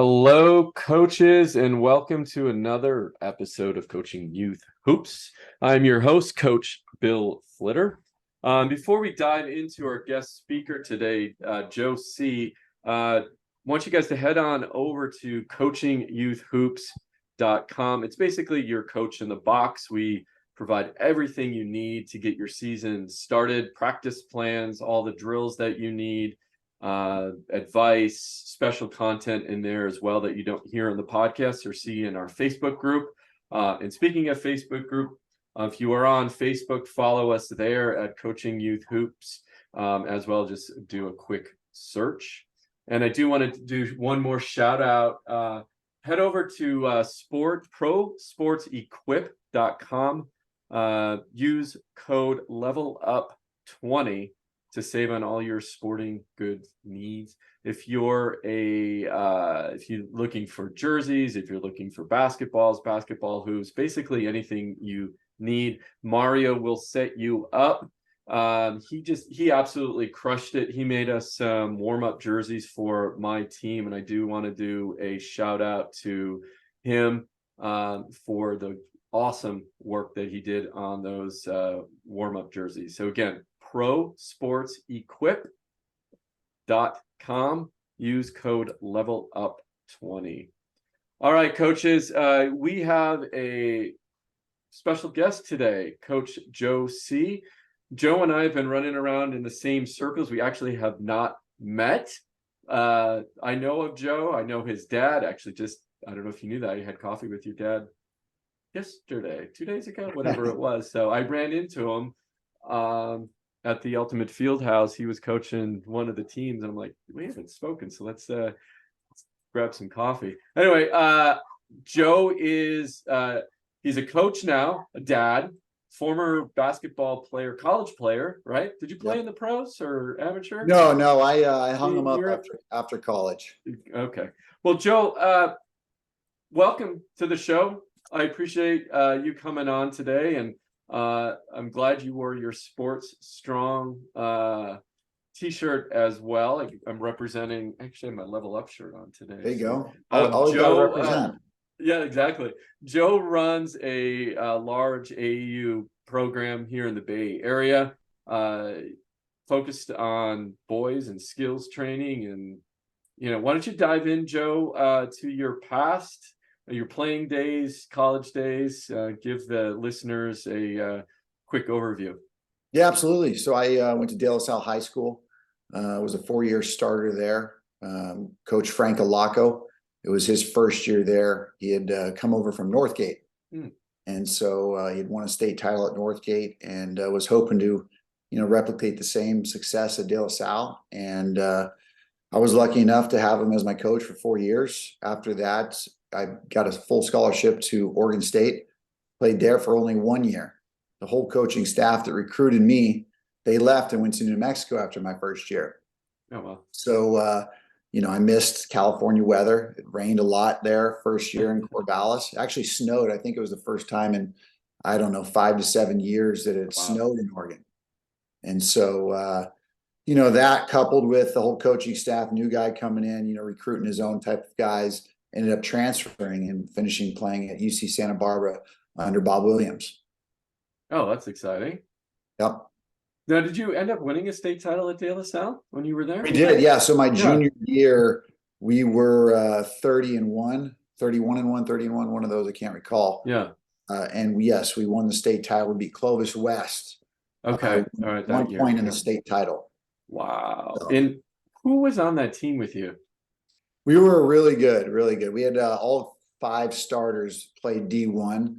Hello, coaches, and welcome to another episode of Coaching Youth Hoops. I'm your host, Coach Bill Flitter. Before we dive into our guest speaker today, Joe C., want you guys to head on over to coachingyouthhoops.com. It's basically your coach in the box. We provide everything you need to get your season started, practice plans, all the drills that you need, advice, special content in there as well that you don't hear in the podcast or see in our Facebook group. And speaking of Facebook group, if you are on Facebook, follow us there at Coaching Youth Hoops, as well. Just do a quick search. And I do want to do one more shout out. Head over to prosportsequip.com. Use code LEVELUP20 to save on all your sporting goods needs. If you're looking for jerseys, if you're looking for basketballs, basketball hoops, basically anything you need, Mario will set you up. He absolutely crushed it. He made us some warm-up jerseys for my team, and I do want to do a shout out to him for the awesome work that he did on those warm-up jerseys. So again, prosportsequip.com. Use code LEVELUP20. All right, coaches, we have a special guest today, Coach Joe C. Joe and I have been running around in the same circles. We actually have not met. I know of Joe. I know his dad. Actually, I don't know if you knew that. You had coffee with your dad yesterday, 2 days ago, whatever it was. So I ran into him at the Ultimate Fieldhouse. He was coaching one of the teams, and I'm like, we haven't spoken, so let's grab some coffee. Anyway, Joe is he's a coach now, a dad, former basketball player, college player, right? Did you play in the pros or amateur? No, I hung him up after college. Okay. Well, Joe, welcome to the show. I appreciate you coming on today, and I'm glad you wore your Sports Strong t-shirt as well. I'm representing, actually, my Level Up shirt on today. There you go. Always Joe, gotta represent. Yeah, exactly. Joe runs a large AAU program here in the Bay Area, focused on boys and skills training. And, why don't you dive in, Joe, to your past, your playing days, college days, give the listeners a quick overview. Yeah, absolutely. So I went to De La Salle High School. Was a 4-year starter there. Coach Frank Alaco, it was his first year there. He had come over from Northgate. And so he had won a state title at Northgate and was hoping to, replicate the same success at De La Salle. And I was lucky enough to have him as my coach for 4 years. After that, I got a full scholarship to Oregon State, played there for only 1 year. The whole coaching staff that recruited me, they left and went to New Mexico after my first year. Oh, wow. So, I missed California weather. It rained a lot there first year in Corvallis. It actually snowed. I think it was the first time in, 5 to 7 years that it snowed in Oregon. And so, that coupled with the whole coaching staff, new guy coming in, recruiting his own type of guys, ended up transferring and finishing playing at UC Santa Barbara under Bob Williams. Oh, that's exciting. Yep. Now, did you end up winning a state title at De La Salle when you were there? We did, yeah. So my junior year, we were 31-1, one of those I can't recall. Yeah. And we won the state title. We beat Clovis West. Okay. All right. 1 point in the state title. Wow. So, and who was on that team with you? We were really good, really good. We had all 5 starters played D1.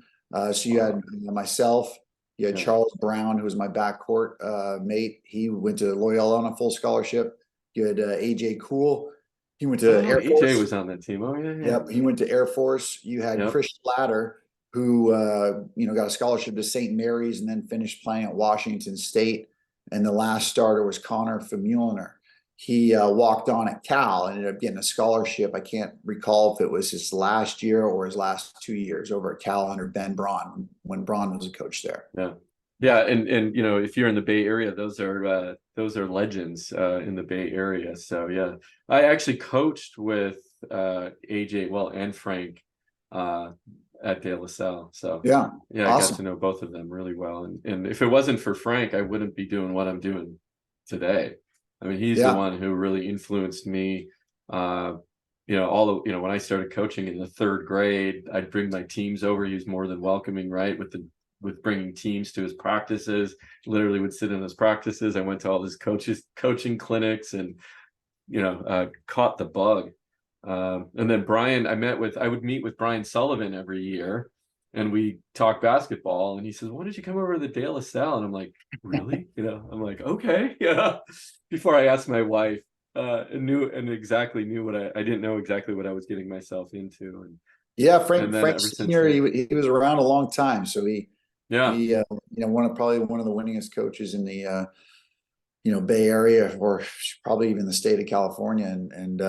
So you had myself, you had Charles Brown, who was my backcourt mate. He went to Loyola on a full scholarship. You had AJ Cool. He went to Air Force. AJ was on that team. Oh, yeah. Yep. He went to Air Force. You had Chris Slatter, who, got a scholarship to St. Mary's and then finished playing at Washington State. And the last starter was Connor Famuliner. He walked on at Cal, ended up getting a scholarship. I can't recall if it was his last year or his last 2 years over at Cal under Ben Braun when Braun was a coach there. Yeah. Yeah, and you know, if you're in the Bay Area, those are legends in the Bay Area. So yeah, I actually coached with AJ, well, and Frank uh, at De La Salle. So Yeah, yeah, I got awesome. to know both of them really well. And if it wasn't for Frank, I wouldn't be doing what I'm doing today. I mean, he's the Yeah, one who really influenced me. Uh, you know, all the, you know, when I started coaching in the third grade, I'd bring my teams over. He was more than welcoming, right? With bringing teams to his practices, literally would sit in his practices. I went to all his coaching clinics, and you know, caught the bug. And then Brian, I would meet with Brian Sullivan every year, and we talk basketball. And he says, "Why don't you come over to the De La Salle?" And I'm like, "Really?" You know, I'm like, "Okay, yeah." Before I asked my wife, exactly knew what I didn't know exactly what I was getting myself into, yeah. and then Frank ever since Senior, then, he was around a long time, so yeah, probably one of the winningest coaches in the Bay Area, or probably even the state of California, and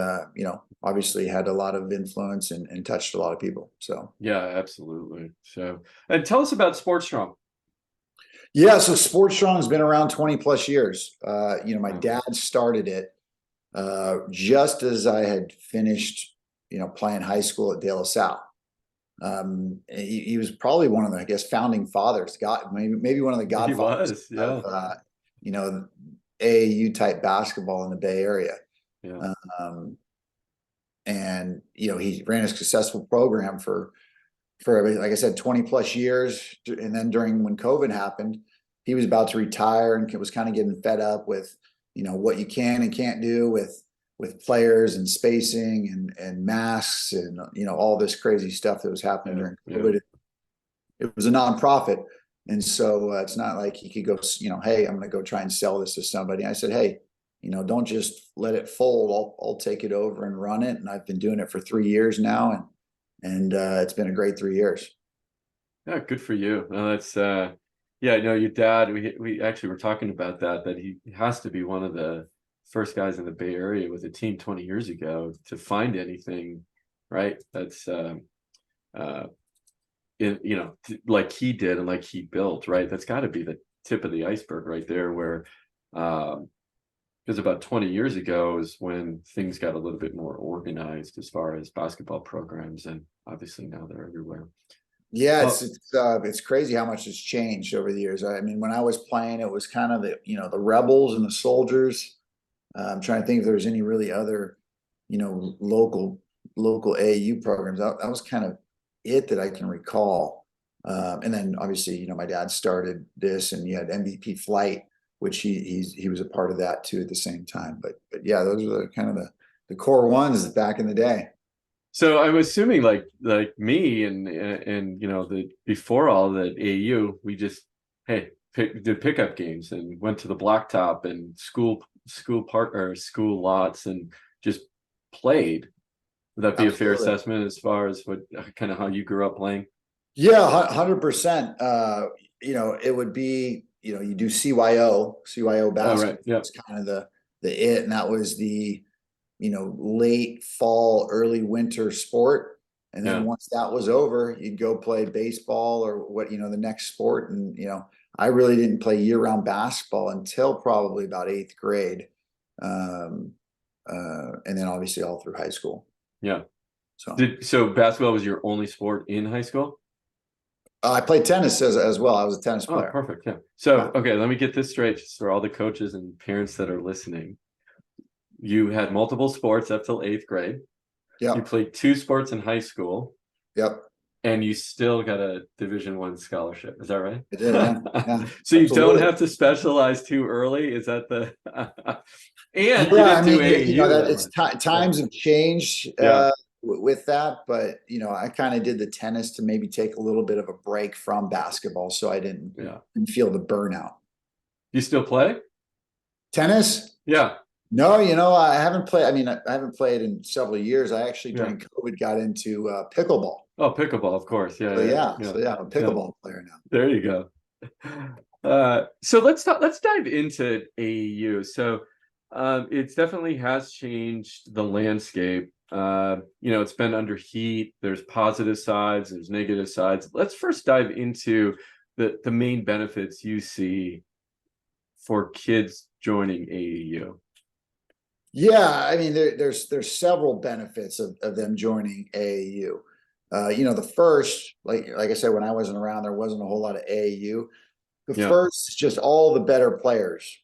obviously had a lot of influence and touched a lot of people. So yeah, absolutely. So, and tell us about Sports Strong. yeah, so Sports Strong has been around 20 plus years. My Wow. dad started it just as I had finished, playing high school at De La Salle. He was probably one of the, I guess, founding fathers. God, maybe one of the He godfathers was, of yeah, AAU type basketball in the Bay Area. yeah. Um, and he ran a successful program for like I said, 20 plus years. And then when COVID happened, he was about to retire and was kind of getting fed up with, what you can and can't do with players and spacing and masks and, all this crazy stuff that was happening Yeah, during yeah, COVID. It was a nonprofit. And so it's not like he could go, hey, I'm going to go try and sell this to somebody. I said, hey, don't just let it fold. I'll take it over and run it. And I've been doing it for 3 years now. And it's been a great 3 years. yeah. Good for you. No, that's yeah. No, your dad. We actually were talking about that he has to be one of the first guys in the Bay Area with a team 20 years ago to find anything, right? That's uh, like he did and like he built, right? That's got to be the tip of the iceberg right there. Where because about 20 years ago is when things got a little bit more organized as far as basketball programs, and obviously now they're everywhere. Yeah, Well, it's crazy how much has changed over the years. I mean, when I was playing, it was kind of the rebels and the soldiers. I'm trying to think if there was any really other, local AAU programs. That was kind of it that I can recall. And then obviously, my dad started this, and you had MVP Flight, which he was a part of that too at the same time. But yeah, those are kind of the core ones back in the day. so I'm assuming like me and the before all that AU, we just did pickup games and went to the blacktop and school park or school lots and just played. Would that be a fair Absolutely. assessment as far as what kind of how you grew up playing? Yeah, 100%. It would be, you do CYO Oh, right. basketball Yeah. was kind of the it, and that was the, late fall, early winter sport. And then Yeah. once that was over, you'd go play baseball or the next sport. And, I really didn't play year-round basketball until probably about eighth grade. Um, and then obviously all through high school. Yeah. So So basketball was your only sport in high school? I played tennis as well. I was a tennis Oh, player. perfect. Yeah. So, Yeah. okay, let me get this straight just for all the coaches and parents that are listening. You had multiple sports up till eighth grade. You Yep. played two sports in high school, Yep. and you still got a Division I scholarship. Is that right? I did. Yeah. Yeah. So you don't Absolutely. have to specialize too early. Is that the and you Yeah. I didn't do mean, AAU that that it's much. Yeah. times have changed Yeah. with that, but I kind of did the tennis to maybe take a little bit of a break from basketball, so I Yeah. didn't feel the burnout. You still play? Tennis? Yeah. No, I haven't played. I mean, I haven't played in several years. I actually Yeah. during COVID got into pickleball. Oh, pickleball, of course. Yeah, So yeah, yeah, yeah, I'm a yeah. pickleball player now. There you go. So let's dive into AEU. So it definitely has changed the landscape. It's been under heat. There's positive sides, there's negative sides. Let's first dive into the main benefits you see for kids joining AAU? Yeah, I mean, there's several benefits of them joining AAU. The first, like I said, when I wasn't around, there wasn't a whole lot of AAU. The Yeah. first is just all the better players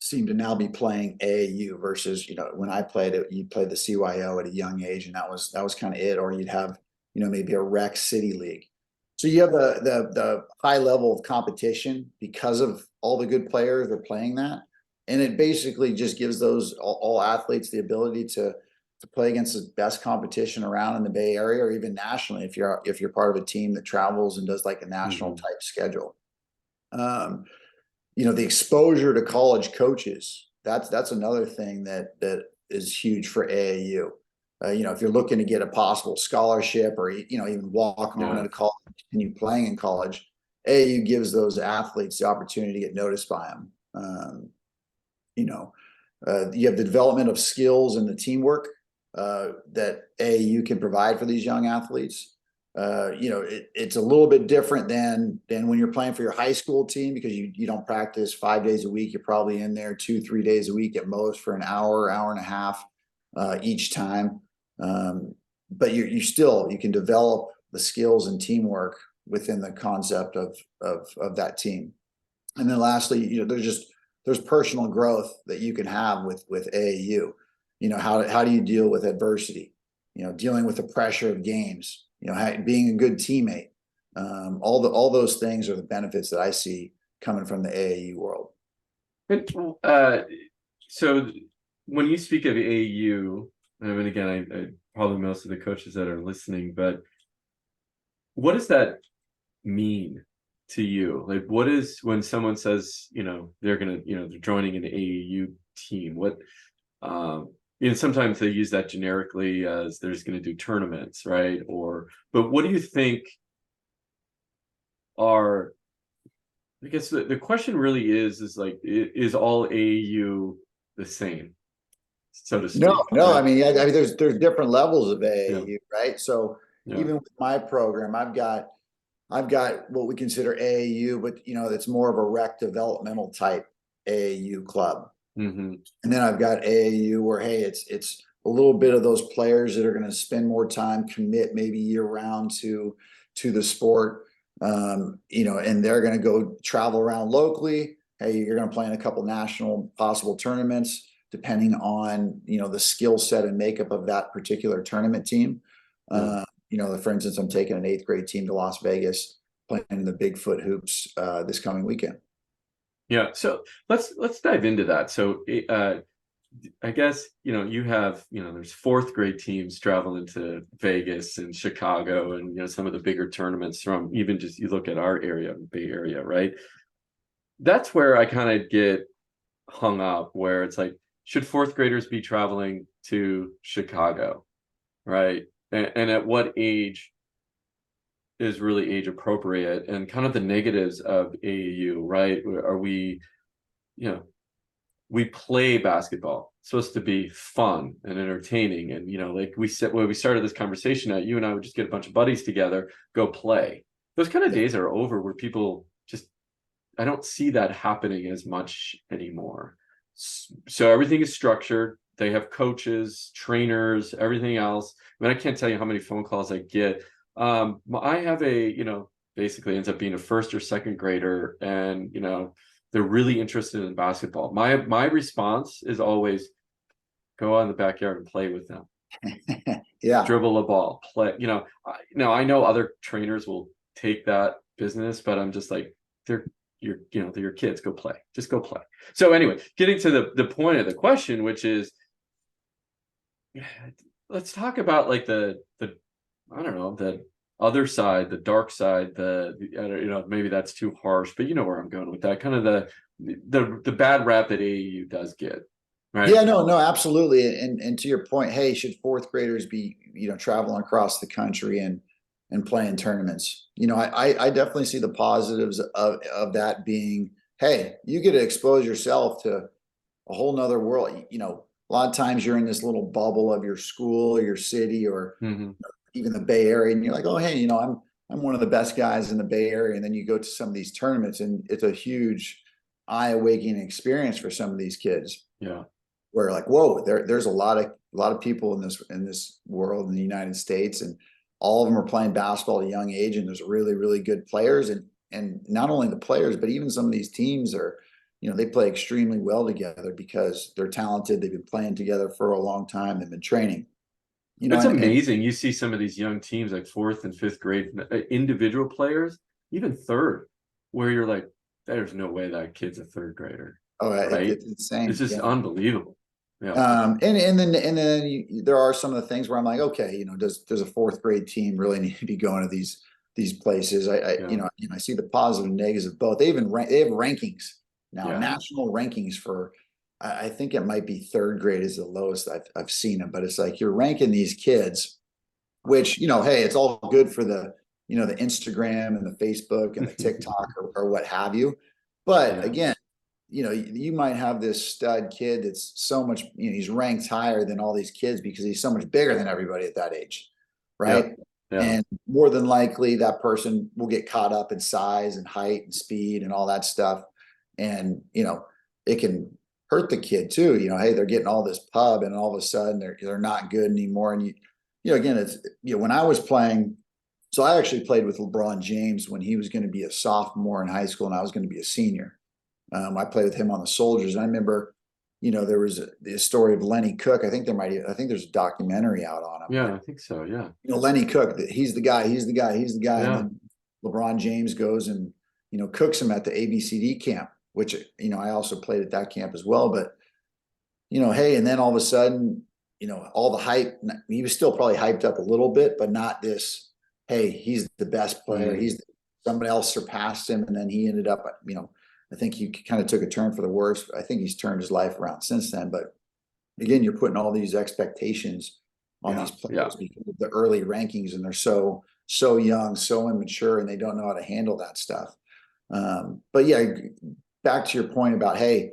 seem to now be playing AAU versus, when I played it, you played the CYO at a young age, and that was kind of it, or you'd have, maybe a rec city league. So you have the high level of competition because of all the good players are playing that. And it basically just gives those all athletes the ability to play against the best competition around in the Bay Area or even nationally if you're part of a team that travels and does like a national type schedule. The exposure to college coaches, that's another thing that is huge for AAU. If you're looking to get a possible scholarship or even walk on at a college, continue playing in college, AAU gives those athletes the opportunity to get noticed by them. You have the development of skills and the teamwork that AAU can provide for these young athletes. It's a little bit different than when you're playing for your high school team because you don't practice 5 days a week. You're probably in there 2-3 days a week at most for an hour and a half each time. But you can develop the skills and teamwork within the concept of that team. And then lastly, there's personal growth that you can have with AAU. How do you deal with adversity? Dealing with the pressure of games. Being a good teammate. All those things are the benefits that I see coming from the AAU world. So when you speak of AAU, I mean, again, I probably most of the coaches that are listening, but what does that mean to you? Like, what is when someone says, they're joining an AAU team? What, sometimes they use that generically as they're just going to do tournaments, right? But what do you think are, I guess the question really is like, is all AAU the same, so to speak? No, right? I mean, there's different levels of AAU, right? So even with my program, I've got what we consider AAU, but it's more of a rec developmental type AAU club. And then I've got AAU where, hey, it's a little bit of those players that are going to spend more time, commit maybe year round to the sport, and they're going to go travel around locally. Hey, you're going to play in a couple national possible tournaments, depending on, the skill set and makeup of that particular tournament team. For instance, I'm taking an 8th grade team to Las Vegas, playing in the Bigfoot hoops this coming weekend. Yeah, so let's dive into that. So I guess you have there's 4th grade teams traveling to Vegas and Chicago and some of the bigger tournaments from even just you look at our area, Bay Area, right? That's where I kind of get hung up, where it's like, should 4th graders be traveling to Chicago, right? And at what age is really age appropriate, and kind of the negatives of AAU, right? Are we, we play basketball. It's supposed to be fun and entertaining. And, like we said, when we started this conversation out, you and I would just get a bunch of buddies together, go play. Those kind of days are over where people I don't see that happening as much anymore. So everything is structured. They have coaches, trainers, everything else. I mean, I can't tell you how many phone calls I get. I have basically ends up being a 1st or 2nd grader, and they're really interested in basketball. My response is always go out in the backyard and play with them. Dribble a ball, play. I know other trainers will take that business, but I'm just like, they're your kids, go play. Just go play. So anyway, getting to the point of the question, which is, let's talk about like the I don't know, the other side, the dark side, maybe that's too harsh, but you know where I'm going with that, kind of the bad rap that AAU does get, right? Yeah, no, absolutely. And to your point, hey, should 4th graders be, traveling across the country and playing tournaments? I definitely see the positives of that being, hey, you get to expose yourself to a whole nother world. A lot of times you're in this little bubble of your school or your city or even the Bay Area, and you're like, oh, hey, I'm one of the best guys in the Bay Area. And then you go to some of these tournaments and it's a huge eye-awakening experience for some of these kids. Yeah. Where like, whoa, there's a lot of people in this world in the United States, and all of them are playing basketball at a young age, and there's really, really good players. And not only the players, but even some of these teams are, they play extremely well together because they're talented. They've been playing together for a long time. They've been training. It's amazing. You see some of these young teams like fourth and fifth grade individual players, even third, where you're like, there's no way that kid's a third grader. Oh, right? it's insane. It's just unbelievable. Yeah. And then there are some of the things where I'm like, okay, does a fourth grade team really need to be going to these places? I see the positive and negatives of both. They have rankings now, national rankings for. I think it might be third grade is the lowest I've seen them, but it's like you're ranking these kids, which hey, it's all good for the the Instagram and the Facebook and the TikTok or what have you, but again. You might have this stud kid that's so much, he's ranked higher than all these kids because he's so much bigger than everybody at that age. Right. Yeah. And more than likely that person will get caught up in size and height and speed and all that stuff. And, it can hurt the kid too. Hey, they're getting all this pub and all of a sudden they're not good anymore. And again, it's, when I was playing, so I actually played with LeBron James when he was going to be a sophomore in high school and I was going to be a senior. I played with him on the Soldiers. And I remember, there was the story of Lenny Cook. I think there's a documentary out on him. Yeah, I think so. Yeah. Lenny Cook, he's the guy. Yeah. And then LeBron James goes and, cooks him at the ABCD camp, which, I also played at that camp as well. But, hey, and then all of a sudden, all the hype, he was still probably hyped up a little bit, but not this, hey, he's the best player. Somebody else surpassed him. And then he ended up, I think he kind of took a turn for the worse. I think he's turned his life around since then. But again, you're putting all these expectations on these players because of the early rankings, and they're so young, so immature, and they don't know how to handle that stuff. But yeah, back to your point about, hey,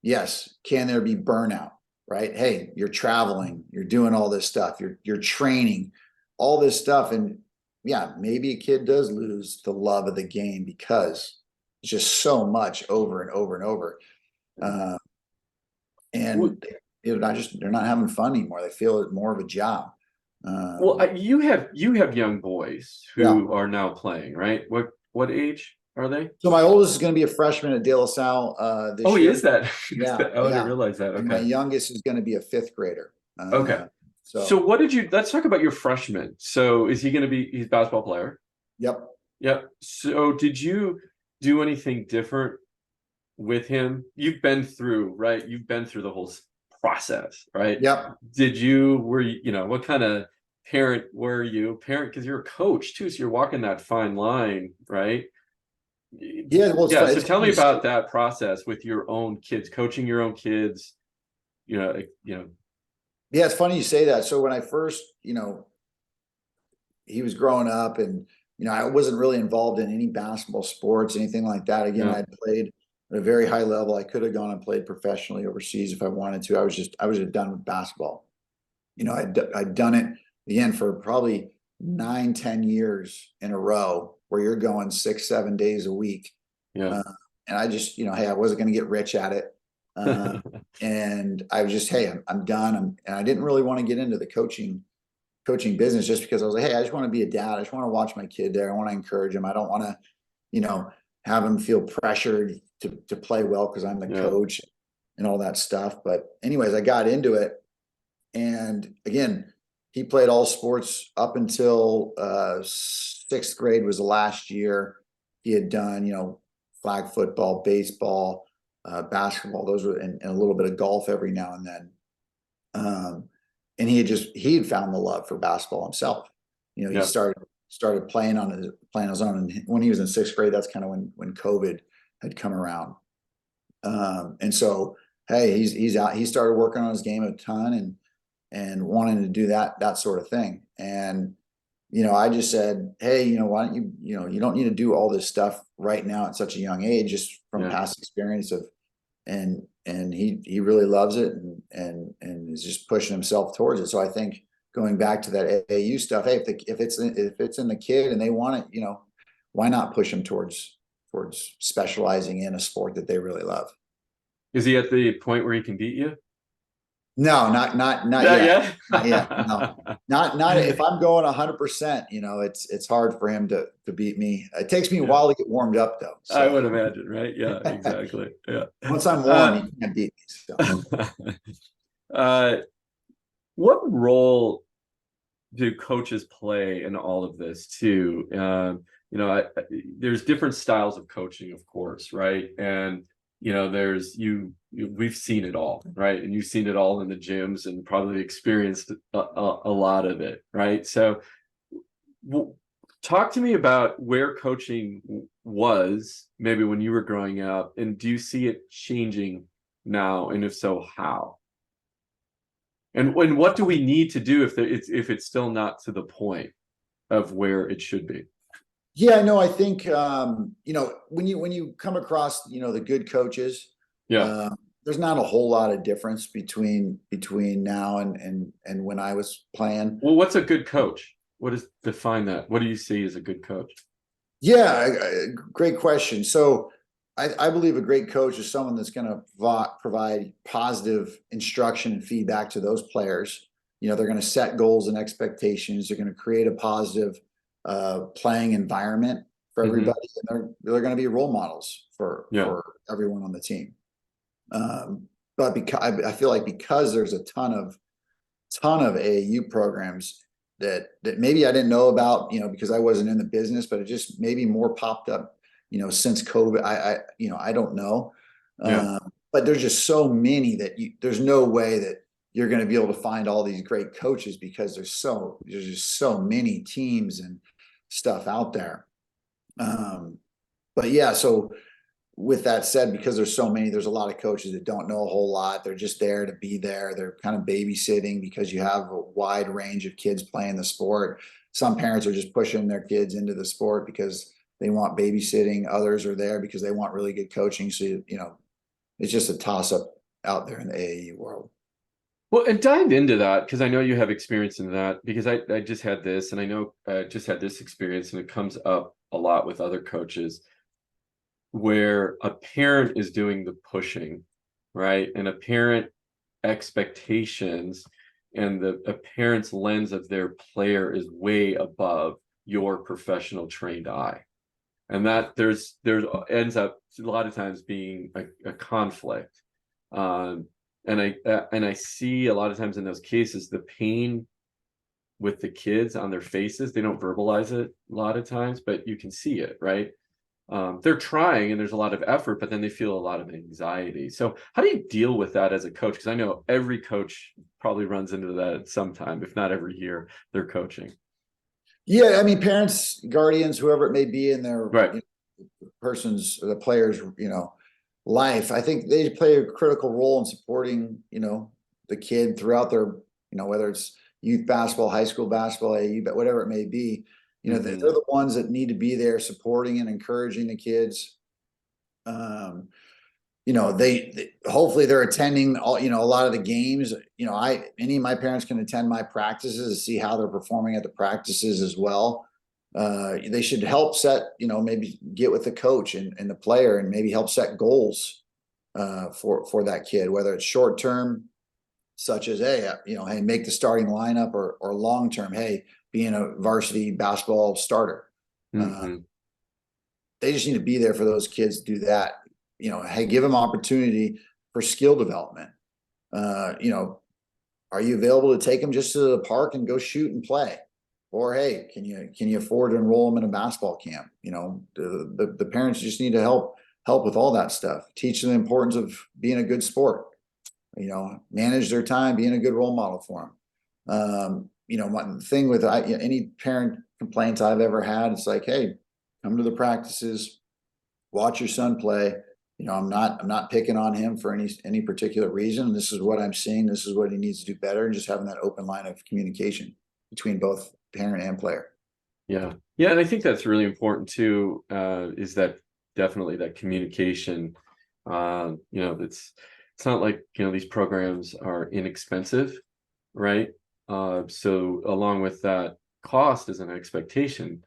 yes, can there be burnout? Right? Hey, you're traveling, you're doing all this stuff, you're training, all this stuff, and yeah, maybe a kid does lose the love of the game because just so much over and over and over. And they're not having fun anymore. They feel it more of a job. You have young boys who are now playing, right? What age are they? So my oldest is going to be a freshman at De La Salle this year. He is that? Yeah. I didn't realize that. Okay. And my youngest is going to be a fifth grader. Okay. So let's talk about your freshman. So is he going to be, he's a basketball player? Yep. So did you do anything different with him? You've been through the whole process, right? Yep. What kind of parent were you? Because you're a coach too, so you're walking that fine line, right? Yeah. Well, so tell me about that process with your own kids, coaching your own kids. Yeah, it's funny you say that. So when I first, he was growing up, and I wasn't really involved in any basketball sports, anything like that. Again, I played at a very high level. I could have gone and played professionally overseas if I wanted to. I was just done with basketball. I'd done it again for probably 9-10 years in a row where you're going 6-7 days a week. Yeah. And I just, hey, I wasn't going to get rich at it. And I was just, hey, I'm done. And I didn't really want to get into the coaching business just because I was like, hey, I just want to be a dad. I just want to watch my kid there. I want to encourage him. I don't want to, have him feel pressured to play well because I'm the coach and all that stuff. But anyways, I got into it. And again, he played all sports up until 6th grade was the last year. He had done, flag football, baseball, basketball. Those were, and a little bit of golf every now and then. And he had found the love for basketball himself. He started playing on his own. And when he was in 6th grade, that's kind of when COVID had come around. And so, hey, he's out. He started working on his game a ton and wanting to do that sort of thing. And I just said, hey, why don't you don't need to do all this stuff right now at such a young age, just from past experience of, and he really loves it and is just pushing himself towards it. So I think going back to that AAU stuff, hey, if it's in the kid and they want it, why not push them towards specializing in a sport that they really love? Is he at the point where he can beat you? No, not Not yet. yet? Not yet. No, not if I'm going 100%, it's hard for him to beat me. It takes me a while to get warmed up though. I So would imagine, right? Yeah, exactly. Yeah. once I'm warm, you can't beat me. So. Uh, what role do coaches play in all of this too? There's different styles of coaching, of course, right? And there's we've seen it all, right? And you've seen it all in the gyms and probably experienced a lot of it, right? So talk to me about where coaching was maybe when you were growing up, and do you see it changing now? And if so, how? And what do we need to do if it's still not to the point of where it should be? Yeah, no, I think when you come across the good coaches, Yeah. there's not a whole lot of difference between now and when I was playing. Well, what's a good coach? What is define that? What do you see as a good coach? Yeah, great question. So I believe a great coach is someone that's going to provide positive instruction and feedback to those players. They're going to set goals and expectations. They're going to create a positive playing environment for everybody, and they're going to be role models for everyone on the team. But because I feel like because there's a ton of AAU programs that maybe I didn't know about, because I wasn't in the business, but it just maybe more popped up, since COVID. I don't know. But there's just so many that there's no way that you're going to be able to find all these great coaches because there's just so many teams and stuff out there. But yeah, so with that said, because there's so many, there's a lot of coaches that don't know a whole lot. They're just there to be there. They're kind of babysitting because you have a wide range of kids playing the sport. Some parents are just pushing their kids into the sport because they want babysitting. Others are there because they want really good coaching. So, it's just a toss up out there in the AAU world. Well, and dive into that, because I know you have experience in that, because I just had this, and I know I just had this experience, and it comes up a lot with other coaches where a parent is doing the pushing, right? And a parent expectations and a parent's lens of their player is way above your professional trained eye. And that there's ends up a lot of times being a conflict. And I see a lot of times in those cases the pain with the kids on their faces. They don't verbalize it a lot of times, but you can see it, right? They're trying and there's a lot of effort, but then they feel a lot of anxiety. So how do you deal with that as a coach? Because I know every coach probably runs into that at some time, if not every year they're coaching. Yeah, I mean, parents, guardians, whoever it may be in their Right. person's or the player's life, I think they play a critical role in supporting the kid throughout their whether it's youth basketball, high school basketball, AU, but whatever it may be. They're the ones that need to be there supporting and encouraging the kids. They hopefully they're attending all, a lot of the games. Any of my parents can attend my practices to see how they're performing at the practices as well. They should help set, maybe get with the coach and the player and maybe help set goals for that kid, whether it's short term, such as, hey, make the starting lineup, or long term, hey, being a varsity basketball starter. They just need to be there for those kids to do that. Hey, give them opportunity for skill development. Are you available to take them just to the park and go shoot and play? Or, hey, can you afford to enroll them in a basketball camp? The parents just need to help with all that stuff. Teach them the importance of being a good sport. Manage their time, being a good role model for them. My thing with any parent complaints I've ever had, it's like, hey, come to the practices, watch your son play. I'm not picking on him for any particular reason. This is what I'm seeing. This is what he needs to do better. And just having that open line of communication between both parent and player. Yeah. And I think that's really important too, is that definitely that communication. It's not like, these programs are inexpensive, right? So along with that cost is an expectation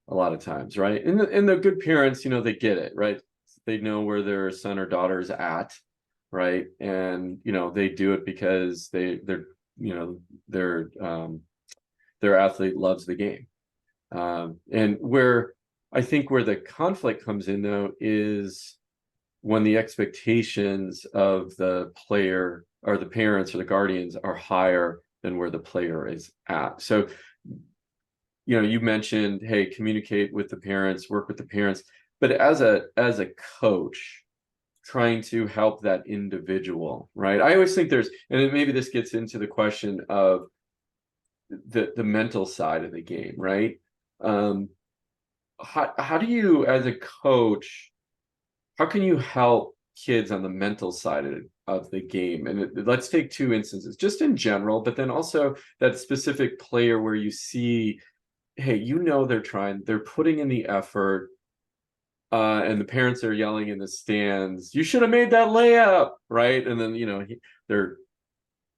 a lot of times, right? And the good parents, they get it, right? They know where their son or daughter's at, right? And they do it because you know their athlete loves the game. And where I think where the conflict comes in though is when the expectations of the player or the parents or the guardians are higher than where the player is at. So you mentioned, hey, communicate with the parents, work with the parents, but as a coach trying to help that individual, right? I always think and maybe this gets into the question of the mental side of the game, right? um how do you, as a coach, how can you help kids on the mental side of the game? And let's take two instances just in general, but then also that specific player where you see, hey, they're trying, they're putting in the effort, and the parents are yelling in the stands, you should have made that layup, right? And then they're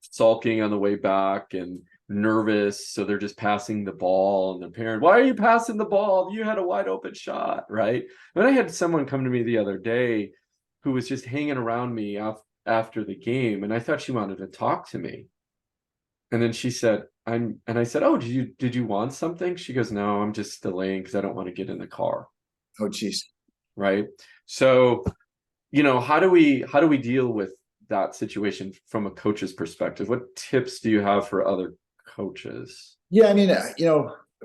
sulking on the way back and nervous, so they're just passing the ball, and the parent, why are you passing the ball, you had a wide open shot, right? And I had someone come to me the other day who was just hanging around me after the game, and I thought she wanted to talk to me. And then she said, and I said, oh, did you want something? She goes, no, I'm just delaying because I don't want to get in the car. Oh, geez. Right. So, how do we deal with that situation from a coach's perspective? What tips do you have for other coaches? Yeah, I mean,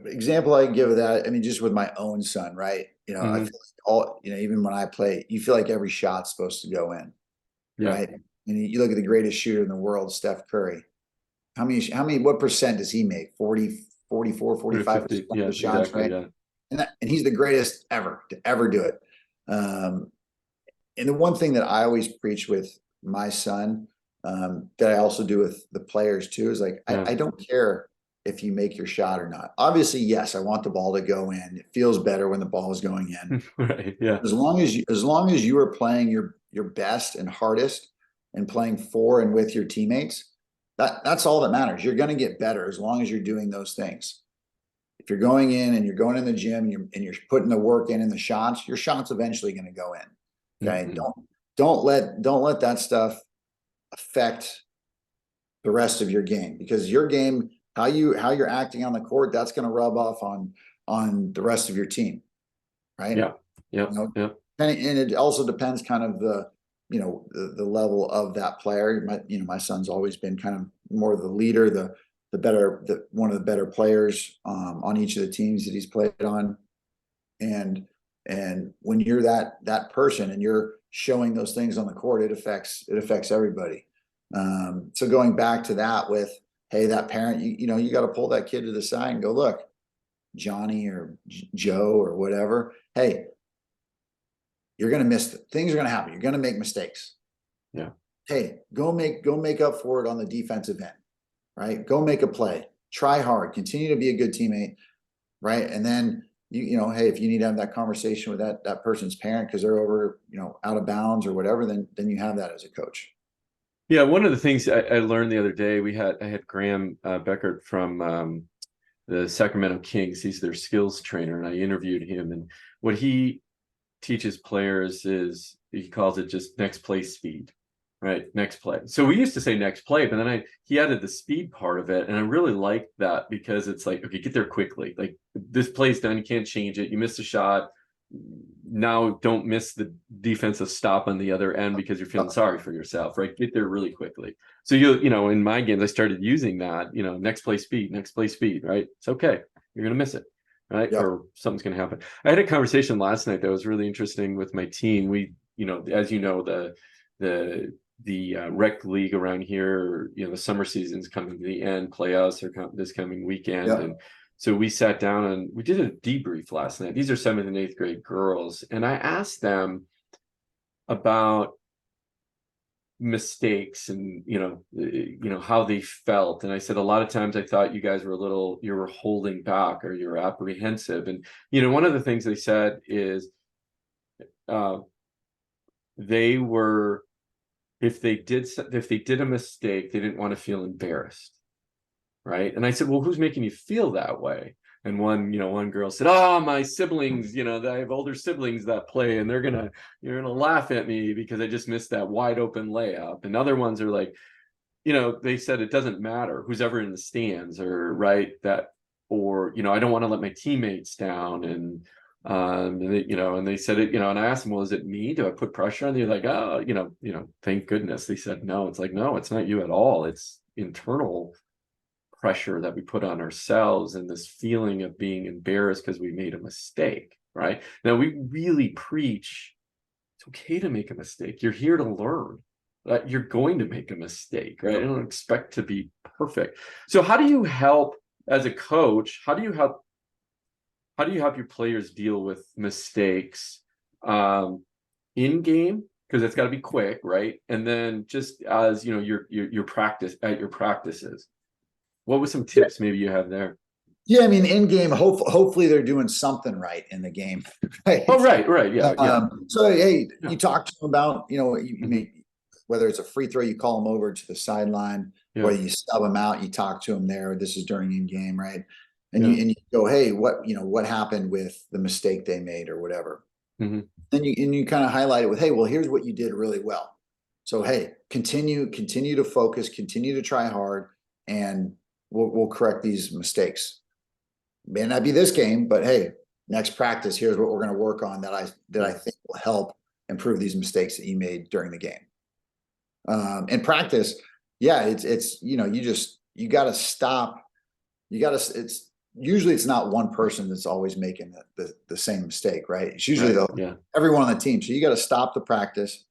example I can give of that, I mean, just with my own son, right? I feel Mhm. like even when I play, you feel like every shot's supposed to go in, Yeah. right? And you look at the greatest shooter in the world, Steph Curry. What percent does he make? 40, 44, Or 45% 50. of Yeah, the shots, exactly. right? Yeah. And he's the greatest ever to ever do it. Um, and the one thing that I always preach with my son, that I also do with the players too, is like, Yeah. I don't care if you make your shot or not. Obviously, yes, I want the ball to go in. It feels better when the ball is going in. Right. Yeah. As long as you are playing your best and hardest and playing for and with your teammates, that's all that matters. You're going to get better as long as you're doing those things. If you're going in and you're going in the gym and you're putting the work in and the shots, your shots eventually going to go in. Okay. Mhm. Don't let that stuff affect the rest of your game, because your game, how you're acting on the court, that's going to rub off on the rest of your team. Right. Yeah. Yeah. You know, Yeah. and it also depends kind of the level of that player. My son's always been kind of more the leader, one of the better players on each of the teams that he's played on. And when you're that person and you're showing those things on the court, it affects everybody. So going back to that with, hey, that parent, you got to pull that kid to the side and go, look, Johnny or Joe or whatever, hey, you're going to miss things are going to happen. You're going to make mistakes. Yeah. Hey, go make up for it on the defensive end, right? Go make a play, try hard, continue to be a good teammate, right? And then hey, if you need to have that conversation with that person's parent because they're over, out of bounds or whatever, then you have that as a coach. Yeah. One of the things I learned the other day, I had Graham Beckert from the Sacramento Kings. He's their skills trainer, and I interviewed him. And what he teaches players is, he calls it just next play speed, right? Next play. So we used to say next play, but then he added the speed part of it, and I really liked that because it's like, okay, get there quickly. Like, this play's done, you can't change it. You missed a shot. Now don't miss the defensive stop on the other end because you're feeling sorry for yourself, right? Get there really quickly. So in my games, I started using that, next play speed, right? It's okay. You're gonna miss it, right? Yep. Or something's gonna happen. I had a conversation last night that was really interesting with my team. We, as you know, the rec league around here, the summer season's coming to the end, playoffs are this coming weekend. Yep. And so we sat down and we did a debrief last night. These are 7th and 8th grade girls, and I asked them about mistakes and how they felt. And I said, a lot of times I thought you guys were you were holding back or you were apprehensive. And one of the things they said is, they were, if they did a mistake, they didn't want to feel embarrassed, right? And I said, well, who's making you feel that way? And one girl said, oh, my siblings, I have older siblings that play, and you're gonna laugh at me because I just missed that wide open layup. And other ones are like, they said it doesn't matter who's ever in the stands, or right, that, or I don't want to let my teammates down. And they said it, and I asked them, well, is it me? Do I put pressure on you? Like, oh, thank goodness. They said no. It's like, no, it's not you at all. It's internal pressure that we put on ourselves, and this feeling of being embarrassed because we made a mistake. Right now, we really preach it's okay to make a mistake. You're here to learn. You're going to make a mistake, right? I don't expect to be perfect. So how do you help as a coach? How do you help your players deal with mistakes in game? Because it's got to be quick, right? And then just as your practice at your practices. What were some tips maybe you have there? Yeah, I mean, in game, hopefully they're doing something right in the game. Right? Oh, right, yeah. So hey, Yeah. you talk to them about, you Mhm. may, whether it's a free throw, you call them over to the sideline, Yeah. whether you sub them out, you talk to them there. This is during in game, right? And Yeah. you go, hey, what happened with the mistake they made or whatever. Mhm. Then you kind of highlight it with, hey, well, here's what you did really well. So hey, continue to focus, continue to try hard, and we'll correct these mistakes. May not be this game, but hey, next practice, here's what we're going to work on that I think will help improve these mistakes that you made during the game. In practice, yeah, it's you got to stop. It's usually it's not one person that's always making the same mistake, right? It's usually everyone on the team. So you got to stop the practice.